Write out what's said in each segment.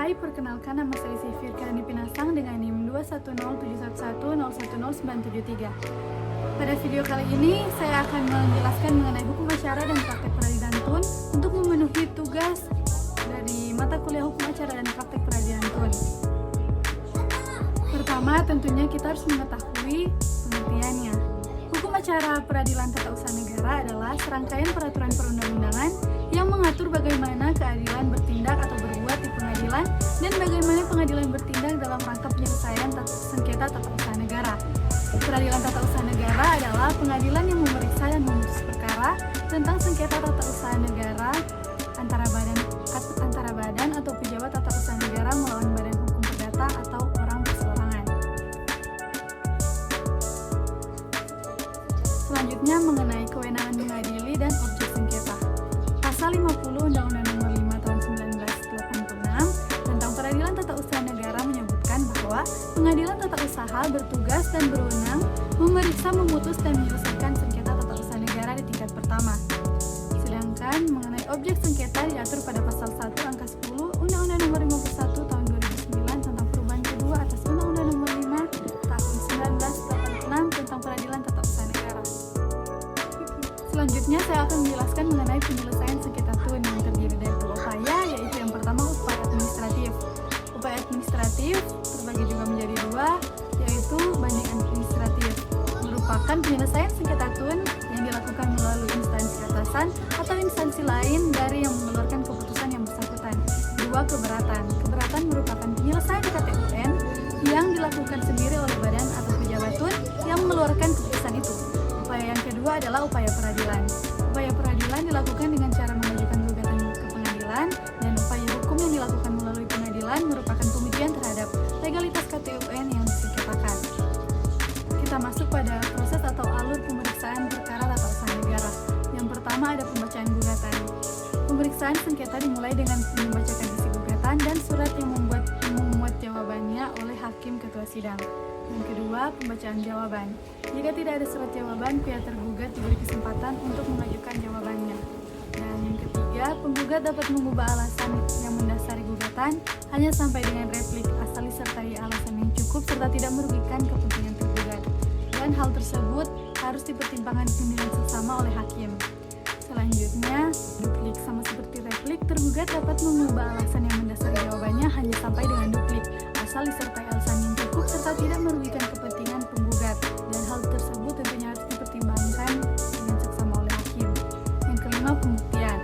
Hai, perkenalkan nama saya Sifir Karani Pinasang dengan NIM 21071101093. Pada video kali ini, saya akan menjelaskan mengenai hukum acara dan praktek peradilan tun untuk memenuhi tugas dari mata kuliah hukum acara dan praktek peradilan tun. Pertama, tentunya kita harus mengetahui pengertiannya. Hukum acara peradilan tata usaha negara adalah serangkaian peraturan perundang-undangan yang mengatur bagaimana keadilan bertindak atau berbuat di pengadilan dan bagaimana pengadilan bertindak dalam rangka penyelesaian sengketa tata usaha negara. Peradilan tata usaha negara adalah pengadilan yang memeriksa dan memutus perkara tentang sengketa tata usaha negara antara badan atau pejabat tata usaha negara melawan badan hukum perdata atau orang perseorangan. Selanjutnya mengenai kewenangan mengadili dan objek sengketa. Pasal 50 Undang-Undang Nomor 5 Tahun 1986 tentang Peradilan Tata Usaha Negara menyebutkan bahwa pengadilan tata usaha bertugas dan berwenang memeriksa, memutus, dan menyelesaikan sengketa tata usaha negara di tingkat pertama. Sedangkan mengenai objek sengketa diatur pada pasal 1 angka 10 Undang-Undang Nomor 51 Tahun 2009 tentang perubahan kedua atas Undang-Undang Nomor 5 Tahun 1986 tentang Peradilan Tata Usaha Negara. Selanjutnya saya akan menjelaskan mengenai penyelesaian sengketa tun yang terdiri dari dua upaya, yaitu yang pertama upaya administratif. Upaya administratif terbagi juga menjadi dua, yaitu banding administratif, merupakan penyelesaian sengketa tun yang dilakukan melalui instansi atasan atau instansi lain dari yang mengeluarkan keputusan yang bersangkutan. Dua, keberatan. Keberatan merupakan penyelesaian KTUN yang dilakukan sendiri oleh badan atau pejabat tun yang mengeluarkan keputusan itu. Upaya yang kedua adalah upaya peradilan. Upaya peradilan dilakukan dengan cara mengajukan gugatan ke pengadilan, dan upaya hukum yang dilakukan melalui pengadilan merupakan pengujian terhadap legalitas KTUN yang disengketakan. Kita masuk pada proses atau alur pemeriksaan perkara tata usaha negara. Yang pertama ada pembacaan gugatan. Pemeriksaan sengketa dimulai dengan membacakan isi gugatan dan surat yang memuat jawabannya oleh hakim ketua sidang. Yang kedua, pembacaan jawaban. Jika tidak ada surat jawaban, pihak tergugat diberi kesempatan untuk mengajukan jawabannya. Dan yang ketiga, penggugat dapat mengubah alasan yang mendasari gugatan hanya sampai dengan replik asal disertai alasan yang cukup serta tidak merugikan kepentingan tergugat. Dan hal tersebut harus dipertimbangkan dengan seksama oleh hakim. Selanjutnya, duplik. Sama seperti replik, tergugat dapat mengubah alasan yang mendasari jawabannya hanya sampai dengan duplik asal disertai alasan yang cukup serta tidak merugikan kepentingan penggugat, dan hal tersebut tentunya harus dipertimbangkan dengan seksama oleh hakim. Yang kelima, pembuktian.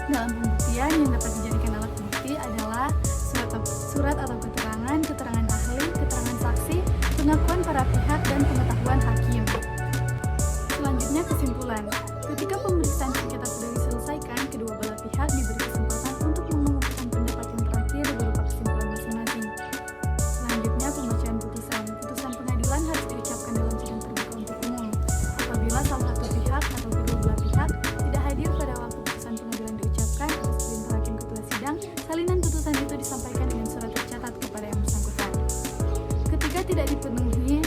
Dalam pembuktian yang dapat dijadikan alat bukti adalah surat atau keterangan ahli, keterangan saksi, pengakuan para pihak, dan pengetahuan hakim. Selanjutnya, kesimpulan. Ketika pemeriksaan sengketa sudah diselesaikan, kedua belah pihak diberi kesempatan untuk mengemukakan pendapat yang terakhir berupa kesimpulan masing-masing. Selanjutnya, pembacaan putusan. Putusan pengadilan harus diucapkan dalam sidang terbuka untuk umum. Apabila salah satu pihak atau kedua belah pihak tidak hadir pada waktu putusan pengadilan diucapkan atas perintah hakim ketua sidang, salinan putusan itu disampaikan dengan surat tercatat kepada yang bersangkutan. Ketika tidak dipenuhi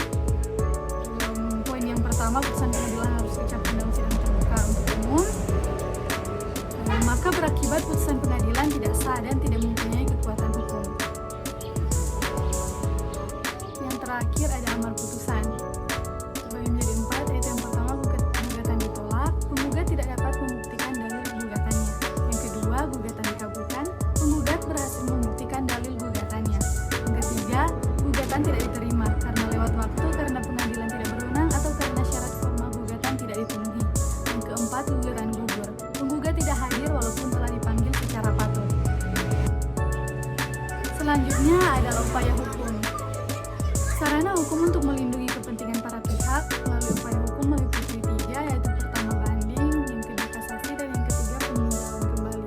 poin yang pertama, putusan pengadilan harus diucapkan dalam sidang terbuka untuk umum, maka berakibat putusan pengadilan tidak sah dan tidak mempunyai kekuatan hukum. Yang terakhir ada amar putusan. Terbagi menjadi 4, yaitu yang pertama, gugatan ditolak, penggugat tidak dapat membuktikan dalil gugatannya. Yang kedua, gugatan dikabulkan, penggugat berhasil membuktikan dalil gugatannya. Yang ketiga, gugatan tidak diterima karena lewat waktu, karena pengadilan tidak berwenang, atau karena syarat formal gugatan tidak dipenuhi. Yang keempat, gugatan gugur, penggugat tidak hadir walaupun telah dipanggil secara patut. Selanjutnya adalah upaya hukum. Sarana hukum untuk melindungi kepentingan para pihak melalui upaya hukum meliputi 3, yaitu pertama banding, yang kedua kasasi, dan yang ketiga peninjauan kembali.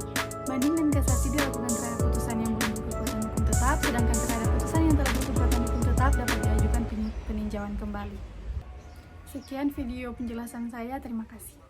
Banding dan kasasi dilakukan terhadap putusan yang belum berkekuatan hukum tetap, sedangkan terhadap putusan yang telah berkekuatan hukum tetap dapat diajukan peninjauan kembali. Sekian video penjelasan saya, terima kasih.